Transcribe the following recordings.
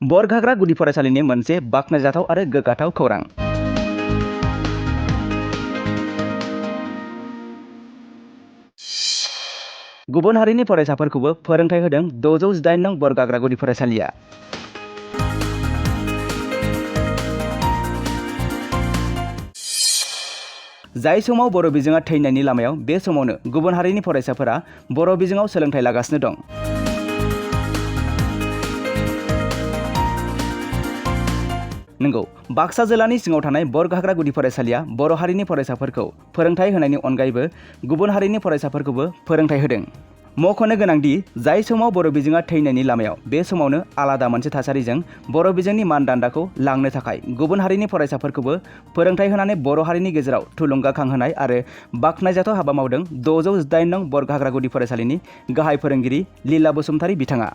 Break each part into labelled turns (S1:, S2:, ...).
S1: बरगाग्रा गुदि फरायसालिनि मोनसे बाख्नायजाथाव आरो गोग्गाथाव खौरां। गुबुन हारिनि फरायसाफोरखौबो फोरोंथाय होदों 618 नं बरगाग्रा गुदि फरायसालिया। जाय समाव बर' बिजोङा थैनायनि लामायाव बे समावनो गुबुन हारिनि फरायसाफोरा बर' बिजोङाव सोलोंथाय लागासिनो दं। नंगौ, बाक्सा जिल्लानि सिङाव थानाय बरगाग्रा गुदि फरायसालिया बर' हारिनि फरायसाफोरखौ फोरोंथाय होनायनि अनगायैबो गुबुन हारिनि फरायसाफोरखौबो फोरोंथाय होदों। मख'नो गोनांदि जाय समाव बर' बिजोङा थैनायनि लामायाव बे समावनो आलादा मोनसे थासारिजों बर' बिजोंनि मानदान्दाखौ लांनो थाखाय गुबुन हारिनि फरायसाफोरखौबो फोरोंथाय होनानै बर' हारिनि गेजेराव थुलुंगाखांहोनाय आरो बाख्नायजाथाव हाबा मावदों 618 नं बरगाग्रा गुदि फरायसालिनि गाहाय फोरोंगिरि लीला बसुमतारी बिथाङा।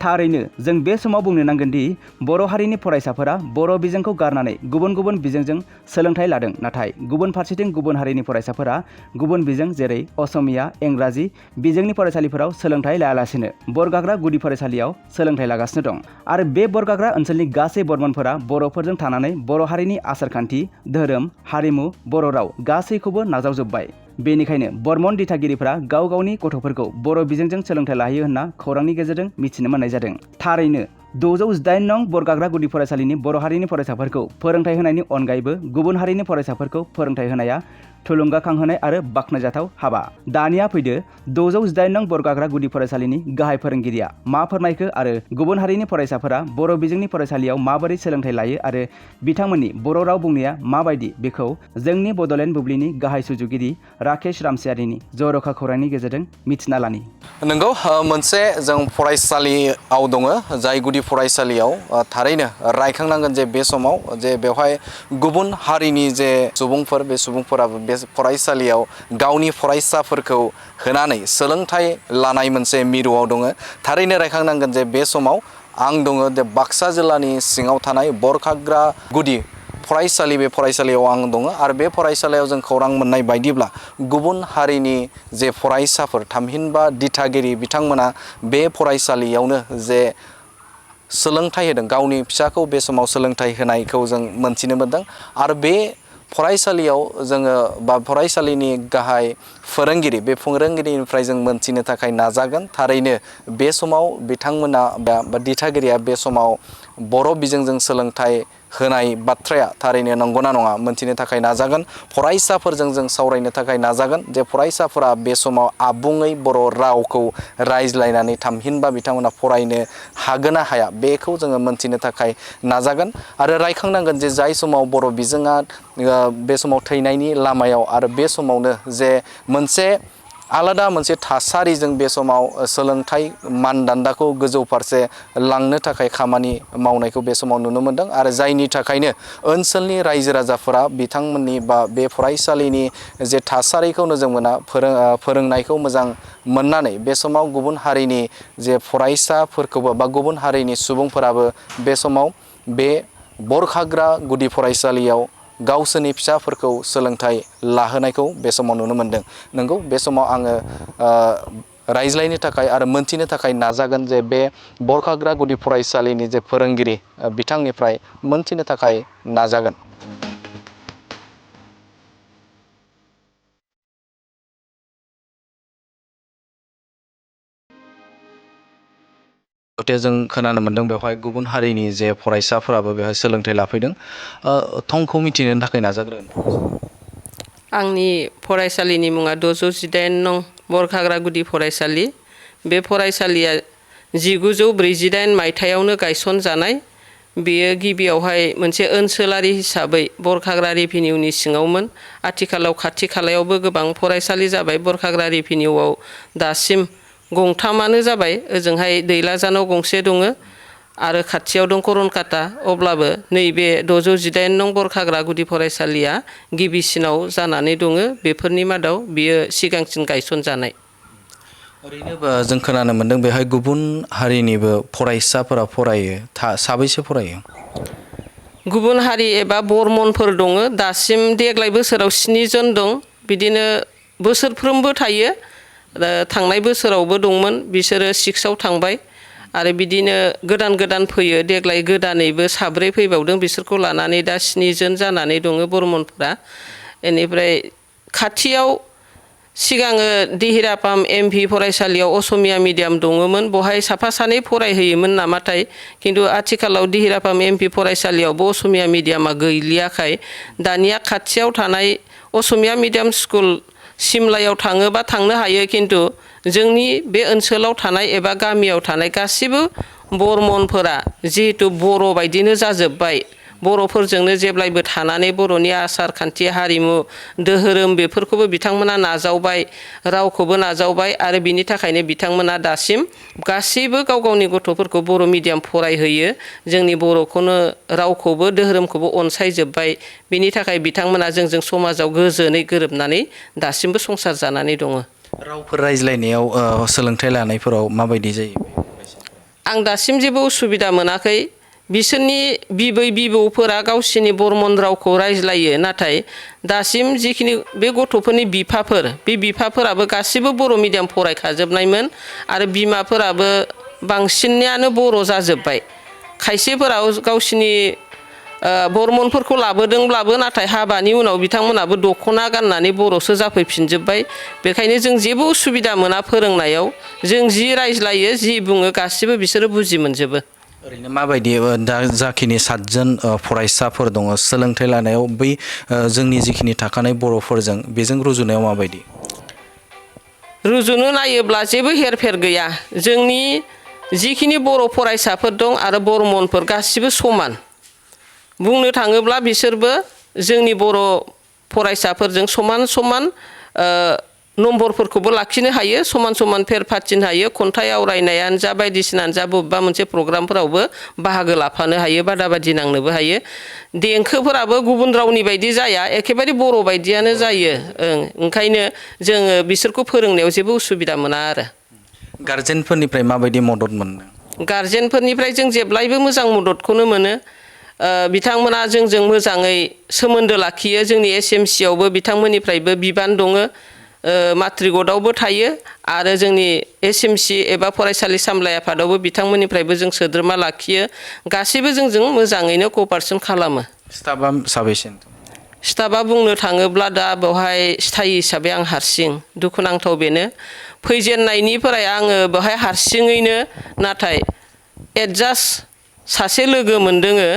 S1: थारैनो जों बे समाव बुंनो नांगोन दि बर' हारिनि फरायसाफोरा बर' बिजोंखौ गारनानै गुबुन गुबुन बिजोंजों सोलोंथाय लादों, नाथाय गुबुन फारसेथिं गुबुन हारिनि फरायसाफोरा गुबुन बिजों जेरै असमिया, इंराजि बिजोंनि फरायसालिफोराव सोलोंथाय लायालासिनो बरगाग्रा गुदि फरायसालियाव सोलोंथाय लागासिनो दं। आरो बे बरगाग्रा ओनसोलनि गासै बर्मनफोरा बर'फोरजों थानानै बर' हारिनि आसारखान्थि, धोरोम, हारिमु, बर' राव गासैखौबो नाजावजोब्बाय। बेनिखायनो बर्मन दिथागिरिफ्रा गाव गावनि गथ'फोरखौ बर' बिजोंजों सोलोंथाय लाहोयो होनना खौरांनि गेजेरजों मिथिनो मोननाय जादों। थारैनो 618 नं बरगाग्रा गुदि फरायसालिनि बर' हारिनि फरायसाफोरखौ फोरोंथाय होनायनि अनगायैबो गुबुन हारिनि फरायसाफोरखौ फोरोंथाय होनाया थुलुंगाखांहोनाय आरो बाख्नायजाथाव हाबा। दानिया फैदो 618 नं बरगाग्रा गुदि फरायसालिनि गाहाय फोरोंगिरिया मा फोरमायखो आरो गुबुन हारिनि फरायसाफोरा बर' बिजोंनि फरायसालियाव माबोरै सोलोंथाय लायो आरो बिथांमोननि बर' राव बुंनाया माबायदि बेखौ जोंनि बड'लेण्ड बुब्लिनि गाहाय सुजुगिरि राकेश रामसियारिनि जर'ख खौरांनि गेजेरजों मिथिना लानि।
S2: नंगौ, मोनसे जों फरायसालियाव दङ जाय गुदि फरायसालियाव थारैनो रायखांनांगोन जे बे समाव जे बेवहाय गुबुन हारिनि जे सुबुंफोर बे सुबुंफोराबो बे फरायसालियाव गावनि फरायसाफोरखौ होनानै सोलोंथाय लानाय मोनसे मिरुआव दङ। थारैनो रायखांनांगोन जे बे समाव आं दङ जे बाक्सा जिल्लानि सिङाव थानाय बरगाग्रा गुदि फरायसालि, बे फरायसालियाव आं दङ आरो बे फरायसालियाव जों खौरां मोननाय बायदिब्ला गुबुन हारिनि जे फरायसाफोर थामहिनबा दिथागिरि बिथांमोना बे फरायसालियावनो जे सोलोंथाय होदों, गावनि फिसाखौ बे समाव सोलोंथाय होनायखौ जों मोनथिनो मोनदों। आरो बे फरायसालियाव जोङो बा फरायसालिनि गाहाय फोरोंगिरि, बे फोरोंगिरिनिफ्राय जों मोनथिनो थाखाय नाजागोन थारैनो बे समाव बिथांमोना बा दिथागिरिया बे समाव बर' बिजोंजों सोलोंथाय होनाय बाथ्राया थारैनो नंगौना नङा मोनथिनो थाखाय नाजागोन। फरायसाफोरजों जों सावरायनो थाखाय नाजागोन जे फरायसाफोरा बे समाव आबुङै बर' रावखौ रायज्लायनानै थामहिनबा बिथांमोना फरायनो हागोन ना हाया बेखौ जोङो मोनथिनो थाखाय नाजागोन। आरो रायखांनांगोन जे जाय समाव बर' बिजोङा बे समाव थैनायनि लामायाव आरो बे समावनो जे मोनसे आलादा मोनसे थासारिजों बे समाव सोलोंथाय मानदान्दाखौ गोजौ फारसे लांनो थाखाय खामानि मावनायखौ बे समाव नुनो मोनदों। आरो जायनि थाखायनो ओनसोलनि रायजो राजाफोरा बिथांमोननि बा बे फरायसालिनि जे थासारिखौ नोजोर मोना फोरोंनायखौ मोजां मोननानै बे समाव गुबुन हारिनि जे फरायसाफोरखौबो बा गुबुन हारिनि सुबुंफोराबो बे समाव बे बरगाग्रा गुदि फरायसालियाव गावसोरनि फिसाफोरखौ सोलोंथाय लाहोनायखौ बे समाव नुनो मोनदों। नंगौ, बे समाव आङो रायज्लायनो थाखाय आरो मोनथिनो थाखाय नाजागोन जे बे बरगाग्रा गुदि फरायसालिनि जे फोरोंगिरि बिथांनिफ्राय मोनथिनो थाखाय नाजागोन। जों खोनानो मोनदों बेवहाय गुबुन हारिनि जे फरायसाफोराबो बेवहाय सोलोंथाय लाफैदों। थंखौ मिथिनो थाखाय नाजाग्रोन।
S3: आंनि फरायसालिनि मुङा 618 नं बरगाग्रा गुदि फरायसालि। बे फरायसालिया 1948 मायथाइयावनो गायसनजानाय। बेयो गिबियावहाय मोनसे ओनसोलारि हिसाबै बरगाग्रा रेभिनिउनि सिङावमोन। आथिखालाव खाथि खालायावबो गोबां फरायसालि जाबाय। बरगाग्रा रेभिनिउआव दासिम गंथामानो जाबाय। ओजोंहाय दैलाजानाव गंसे दङ आरो खाथियाव दं करनकाटा। अब्लाबो नैबे 618 नं बरगाग्रा गुदि फरायसालिया गिबिसिनाव जानानै दङ। बेफोरनि मादाव बियो सिगांसिन गायसनजानाय।
S2: ओरैनो जों खोनानो मोनदों बेहाय गुबुन हारिनिबो फरायसाफोरा फरायो। साबैसे फरायो?
S3: गुबुन हारि एबा बर्मनफोर दङ। दासिम देग्लाय बोसोराव 7 जन दं। बिदिनो बोसोरफ्रोमबो थायो। थांनाय बोसोरावबो दंमोन बिसोरो 6आव थांबाय आरो बिदिनो गोदान फैयो देग्लाय गोदानैबो 4 फैबावदों बिसोरखौ लानानै दा 7 जन जानानै दङ बरमनफोरा बेनिफ्राय खाथियाव सिगाङो दिहिरापाम एमभि फरायसालियाव असमिया मिडियाम दङमोन बहाय साफा सानै फरायहोयोमोन नामाथाय किन्तु आथिखालाव दिहिरापाम एमभि फरायसालियावबो असमिया मिडियामा गैलियाखाय दानिया खाथियाव थानाय असमिया मिडियाम स्कुल सिमलायाव थाङोबा थांनो हायो किन्तु जोंनि बे ओनसोलाव थानाय एबा गामियाव थानाय गासिबो बरमनफोरा जिहेतु बर' बायदिनो जाजोब्बाय बर'फोरजोंनो जेब्लायबो थानानै बर'नि आसार खान्थि हारिमु धोरोम बेफोरखौबो बिथांमोना नाजावबाय रावखौबो नाजावबाय आरो बिनि थाखायनो बिथांमोना दासिम गासैबो गाव गावनि गथ'फोरखौ बर' मिडियाम फरायहोयो जोंनि बर'खौनो रावखौबो धोरोमखौबो अनसायजोब्बाय बिनि थाखाय बिथांमोना जोंजों समाजाव गोजोनै गोरोबनानै दासिमबो संसार जानानै दङ।
S2: रावफोर रायज्लायनायाव सोलोंथाइ लानायफोराव माबायदि जायो?
S3: आं दासिम जेबो उसुबिदा मोनाखै बिसोरनि बिबै बिबौफोरा गावसिनि बरमन रावखौ रायज्लायो नाथाय दासिम जिखिनि बे गथ'फोरनि बिफाफोर बे बिफाफोराबो गासिबो बर' मिडियाम फरायखाजोबनायमोन आरो बिमाफोराबो बांसिनानो बर' जाजोब्बाय खायसेफोरा गावसिनि बरमनफोरखौ लाबोदोंब्लाबो नाथाय हाबानि उनाव बिथांमोनाबो दख'ना गाननानै बर'सो जाफैफिनजोब्बाय बेखायनो जों जेबो उसुबिदा मोना फोरोंनायाव जों जि रायज्लायो जि बुङो गासिबो बिसोरो बुजि मोनजोबो।
S2: ओरैनो माबायदि दा जाखिनि 7 जन फरायसाफोर दङ सोलोंथाइ लानायाव बै जोंनि जिखिनि थाखानाय बर'फोरजों बेजों रुजुनायाव माबायदि?
S3: रुजुनो नायोब्ला जेबो हेरफेर गैया जोंनि जिखिनि बर' फरायसाफोर दं आरो बरमनफोर गासिबो समान बुंनो थाङोब्ला बिसोरबो जोंनि बर' फरायसाफोरजों समान नम्बरफोरखौबो लाखिनो हायो समान फेर फाथिनो हायो खन्थाइ आवरायनायानो जा बायदिसिनानो जा बबेबा मोनसे प्रग्रामफोरावबो बाहागो लाफानो हायो बादाबादि नांनोबो हायो देंखोफोराबो गुबुन रावनि बायदि जाया एखेबारे बर' बायदियानो जायो ओंखायनो जोङो बिसोरखौ फोरोंनायाव जेबो उसुबिदा मोना आरो।
S2: गार्जेनफोरनिफ्राय माबायदि मदद मोनो?
S3: गार्जेनफोरनिफ्राय जों जेब्लायबो मोजां मददखौनो मोनो बिथांमोना जोंजों मोजाङै सोमोन्दो लाखियो जोंनि SMC आवबो बिथांमोननिफ्रायबो बिबान दङ माट्रिकटआवबो थायो आरो जोंनि SMC एबा फरायसालि सामलाय आफादावबो बिथांमोननिफ्रायबो जों सोद्रोमा लाखियो गासैबो जोंजों मोजाङैनो कपारेसन खालामो।
S2: स्टाफआ साबेसे?
S3: स्टाफआ बुंनो थाङोब्ला दा बेवहाय स्थायि हिसाबै आं हारसिं दुखुनांथाव बेनो फैजेननायनिफ्राय आङो बेवहाय हारसिङैनो नाथाय एडजास्ट सासे लोगो मोनदोङो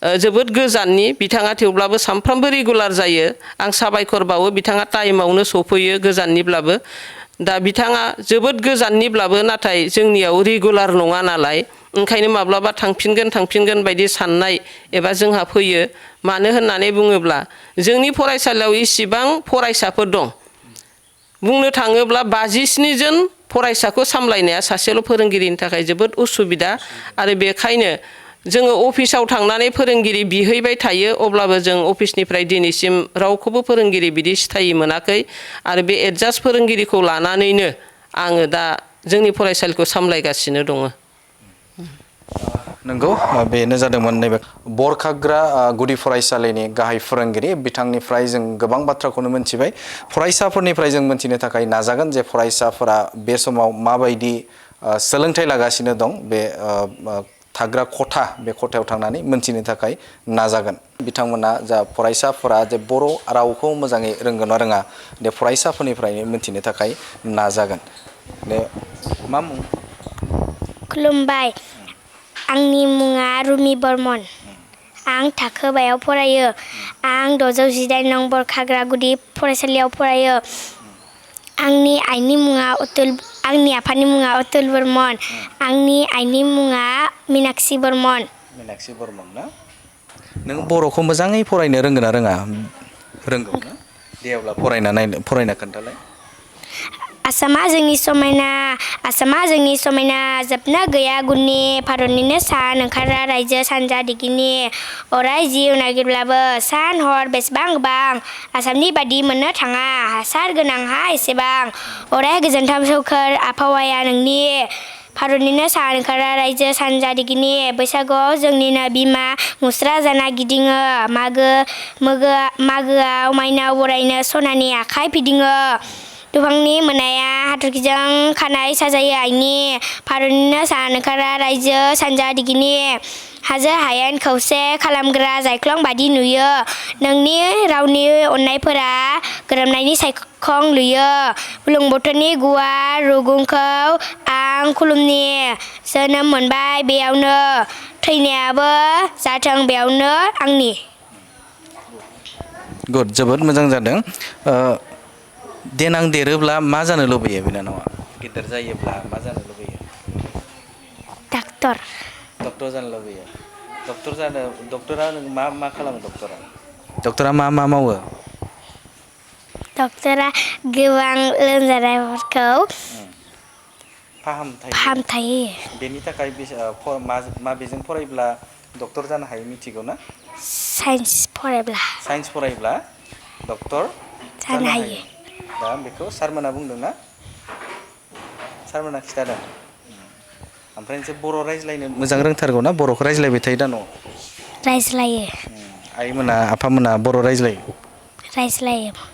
S3: जोबोद गोजाननि बिथाङा थेवब्लाबो सानफ्रामबो रेगुलार जायो आं साबायखर बावो बिथाङा टाइमावनो सफैयो गोजाननिब्लाबो दा बिथाङा जोबोद गोजाननिब्लाबो नाथाय जोंनियाव रेगुलार नङा नालाय ओंखायनो माब्लाबा थांफिनगोन बायदि साननाय एबा जोंहा फैयो मानो होननानै बुङोब्ला जोंनि फरायसालियाव इसिबां फरायसाफोर दं बुंनो थाङोब्ला 57 जन फरायसाखौ सामलायनाया सासेल' फोरोंगिरिनि थाखाय जोबोद उसुबिदा आरो बेखायनो जोङो अफिसाव थांनानै फोरोंगिरि बिहैबाय थायो अब्लाबो जों अफिसनिफ्राय दिनैसिम रावखौबो फोरोंगिरि बिदि स्थायि मोनाखै आरो बे एडजास्ट फोरोंगिरिखौ लानानैनो आङो दा जोंनि फरायसालिखौ सामलायगासिनो दङ।
S2: नंगौ बेनो जादोंमोन नैबे बरखाग्रा गुदि फरायसालिनि गाहाय फोरोंगिरि बिथांनिफ्राय जों गोबां बाथ्राखौनो मोनथिबाय फरायसाफोरनिफ्राय जों मोनथिनो थाखाय नाजागोन जे फरायसाफोरा बे समाव माबायदि सोलोंथाइ लागासिनो दं बे थाग्रा खथा बे खथायाव थांनानै मोनथिनो थाखाय नाजागोन बिथांमोना जा फरायसाफोरा जे बर' रावखौ मोजाङै रोंगोन ना रोङा बे फरायसाफोरनिफ्रायनो मोनथिनो थाखाय नाजागोन। दे मा मुं?
S4: खुलुमबाय आंनि मुङा रुमि बर्मन आं थाखो बायाव फरायो आं 618 नं बरखाग्रा गुदि फरायसालियाव फरायो आंनि आफानि मुङा अतुल बर्मन आंनि आइनि मुङा मीनाक्षी बर्मन।
S2: मीनाक्षी बर्मन ना नों बर'खौ मोजाङै फरायनो रोंगोन ना रोङा? रोंगौ ना दे अब्ला फरायना खोन्थालाय।
S4: आसामा जोंनि समायना जोबनो गैया गुननि भारतनिनो सान ओंखारा रायजो सानजा दिगनि अराय जिउ नागिरब्लाबो सान हर बेसेबां गोबां आसामनि बादि मोननो थाङा हासार गोनांहा एसेबां अराय गोजोनथाव सोमखोर आबहावाया नोंनि भारतनिनो सान ओंखारा रायजो सानजा दिगनि बैसागुआव जोंनिनो बिमा मुस्रा जाना गिदिङो मागोआव माइनाव बरायनो सनानि आखाइ फिदिङो दुफांनि मोनाया हाथरखिजों खानाय साजायो आइनि भारतनिनो सान ओंखारा रायजो सानजा दिगनि हाजो हायेन खौसे खालामग्रा जायख्लं बादि नुयो नोंनि रावनि अननायफोरा गोरोबनायनि सायखं लुयो बुरलुंबुथुरनि गुवार रुगुंखौ आं खुलुमनि जोनोम मोनबाय बेयावनो थैनायाबो जाथों बेयावनो आंनि
S2: गुड जोबोद मोजां जादों देनां देरोब्ला मा जानो लुबैयो बिनानावा गिदिर जायोब्ला मा जानो लुबैयो
S4: डाक्टर
S2: जानो लुबैयो डक्टरा मा खालामो डक्टरा मा मावो
S4: डक्टरा गोबां लोमजानायफोरखौ फाहामथायो
S2: बेनि थाखाय माबेजों फरायब्ला डक्टर जानो हायो मिथिगौ ना
S4: साइन्स
S2: फरायब्ला डक्टर जानो हायो दा बेखौ सारमोना बुंदों ना सारमोना खिथादों ओमफ्राय नोंसोर बर' रायज्लायनो मोजां रोंथारगौ ना बर'खौ रायज्लायबाय थायो दा न'आव
S4: रायज्लायो
S2: आइमोना आफामोना बर' रायज्लायो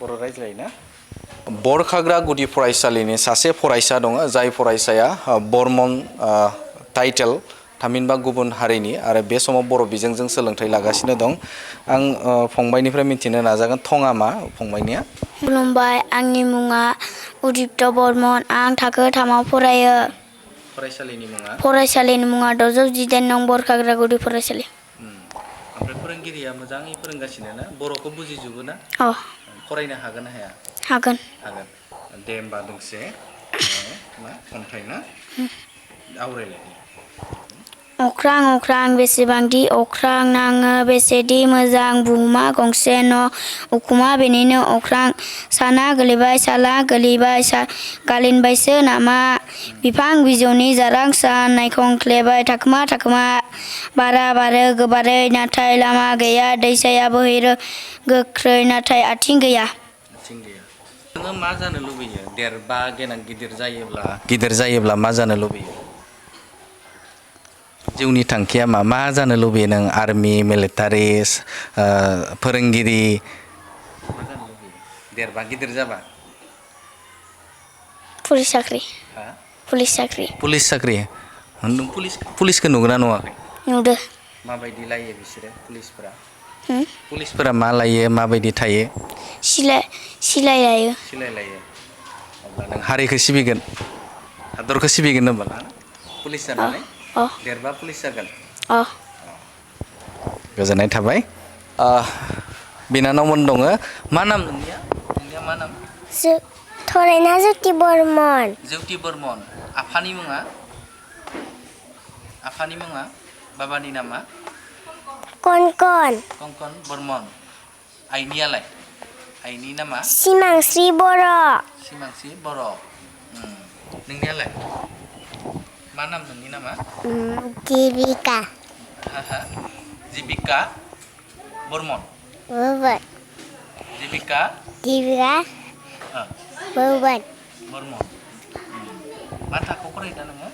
S2: बर' रायज्लायो ना बरखाग्रा गुदि फरायसालिनि सासे फरायसा दङ जाय फरायसाया बर्मन टाइटेल थामहिनबा गुबुन हारिनि आरो बे समाव बर' बिजोंजों सोलोंथाइ लागासिनो दं आं फंबायनिफ्राय मिथिनो नाजागोन थङा मा फंबायनिया
S4: खुलुमबाय आंनि मुङा उदिप्त बर्मन आं थाखो 3आव फरायो फरायसालिनि मुङा 618 नं बरखाग्रा गुदि फरायसालि
S2: ओमफ्राय फोरोंगिरिया मोजाङै फोरोंगासिनो ना बर'खौ बुजिजोबो ना फरायनो हागोन ना हाया
S4: हागोन
S2: दे होमबा दोंसे मा खन्थाइ ना आवरायलाय
S4: अख्रां अख्रां बेसेबांदि अख्रां नाङो बेसेदि मोजां बुहुमा गंसे न' उखुमा बेनिनो अख्रां साना गोलैबाय साला गोलैबाय गालिनबायसो नामा बिफां बिजौनि जारां सान नायखंख्लेबाय थाखोमा थाखोमा बारा बारो गोबारै नाथाय लामा गैया दैसाया बोहैरो गोख्रै नाथाय आथिं गैया
S2: नोङो मा जानो लुबैयो देरबा गेना गिदिर जायोब्ला मा जानो लुबैयो जिउनि थांखिया मा जानो लुबैयो नों आर्मि मिलिटारि फोरोंगिरि मा जानो लुबैयो देरबा गिदिर जाबा
S4: पुलिस साख्रि
S2: नों पुलिसखौ नुगोना नुवाखै
S4: नुदो
S2: माबायदि लायो बिसोरो पुलिसफोरा मा लायो माबायदि थायो
S4: सिलाय लायो
S2: अब्ला नों हारिखौ सिबिगोन हादरखौ सिबिगोन होनबा पुलिस जानानै देरबा पुलिस जागोन गोजोननाय थाबाय बिनानावमोन दङ मा नाम नोंनिया मा नाम
S4: थरायना ज्योति बर्मन
S2: आफानि मुङा बाबानि नामा
S4: कनकन
S2: बर्मन आइनि नामा
S4: सिमांस्रि बर'
S2: नोंनियालाय मा नाम नोंनि नामा जिबिका बर्मन बर्मन मा थाखोआव फरायो दा नोङो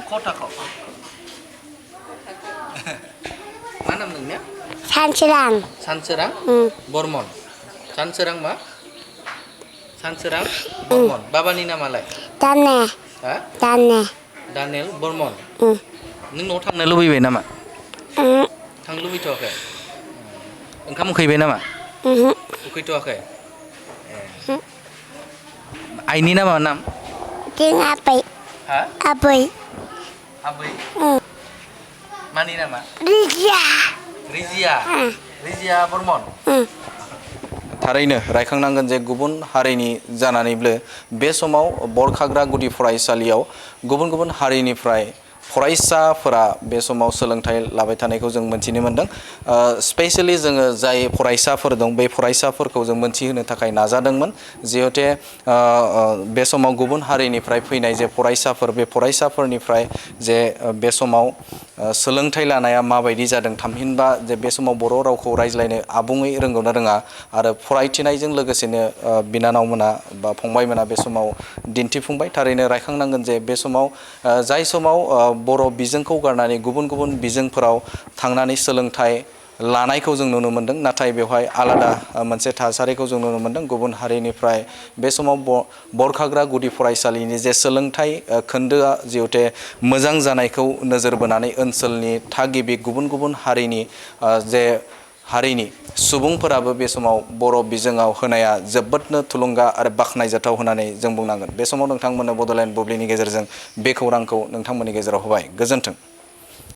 S2: क थाखोआव मा नाम नोंनिया सानसोरां बर्मन सानसोरां बर्मन बाबानि नामालाय दानेल बर्मन नों न'आव थांनो लुबैबाय नामा थांनो लुबैथ'वाखै ओंखाम उखैबाय नामा उखैथ'वाखै आइनि नामा नाम आबै मानि नामा रिजिया बर्मन थारैनो रायखांनांगोन जे गुबुन हारिनि जानानैबो बे समाव बरखाग्रा गुदि फरायसालियाव गुबुन गुबुन हारिनिफ्राय फरायसाफोरा बे समाव सोलोंथाइ लाबाय थानायखौ जों मोनथिनो मोनदों स्पेशेलि जोङो जाय फरायसाफोर दं बे फरायसाफोरखौ जों मोनथिहोनो थाखाय नाजादोंमोन जिहेते बे समाव गुबुन हारिनिफ्राय फैनाय जे फरायसाफोर बे फरायसाफोरनिफ्राय जे बे समाव सोलोंथाइ लानाया माबायदि जादों थामहिनबा जे बे समाव बर' रावखौ रायज्लायनो आबुङै रोंगौना रोङा आरो फरायथिनायजों लोगोसेनो बिनानावमोना बा फंबायमोना बे समाव दिन्थिफुंबाय थारैनो रायखांनांगोन जे बे समाव जाय समाव बर' बिजोंखौ गारनानै गुबुन गुबुन बिजोंफोराव थांनानै सोलोंथाइ लानायखौ जों नुनो मोनदों नाथाय बेवहाय आलादा मोनसे थासारिखौ जों नुनो मोनदों गुबुन हारिनिफ्राय बे समाव बरखाग्रा गुदि फरायसालिनि जे सोलोंथाइ खोन्दोआ जिहेथु मोजां जानायखौ नोजोर बोनानै ओनसोलनि थागिबि गुबुन गुबुन हारिनि जे हारिनि सुबुंफोराबो बे समाव बर' बिजोङाव होनाया जोबोदनो थुलुंगा आरो बाख्नायजाथाव होननानै जों बुंनांगोन। बे समाव नोंथांमोननो बड'लेण्ड बुब्लिनि गेजेरजों बे खौरांखौ नोंथांमोननि गेजेराव होबाय। गोजोन्थों।